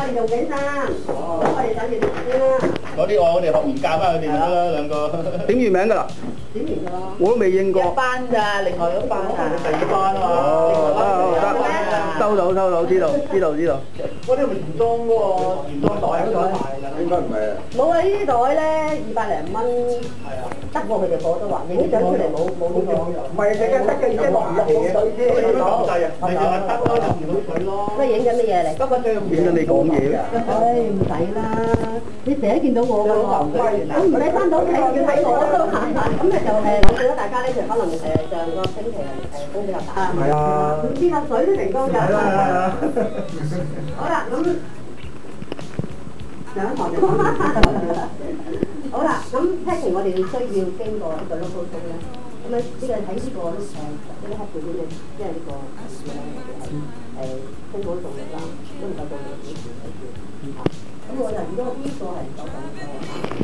哋做緊衫，咁我哋等住先啦。嗰啲我哋學完教翻佢哋就得啦，兩個。點完名㗎啦？點完㗎？我都未應過。一班咋，另外嗰班啊，第二班啊嘛。哦，收到，知道。嗰啲係咪原裝嗰個原裝袋嗰個？應該唔係啊。冇啊！呢啲袋咧200零蚊，係啊。得過佢哋貨都話，影啲相出嚟冇呢個。唔係，淨係得嘅，即係落唔到水啫。咁你咁滯啊？你淨係得咯，入唔到水咯。咩影緊乜嘢嚟？不過最影緊你講嘢咩？唉，唔使啦，你成日見到我㗎喎，我唔使翻到屋企要睇我都係。咁咧就我覺得大家咧就可能上個星期風比較大。係啊。唔知個水都成功㗎。好啦，咁上一堂就講好啦，咁 packing 我哋需要經過一個 local show 咧，咁咧呢個喺呢個呢個黑表演嘅，即係呢個辛苦動力啦，都唔夠動力幾時睇住。咁我就如果呢個係9.5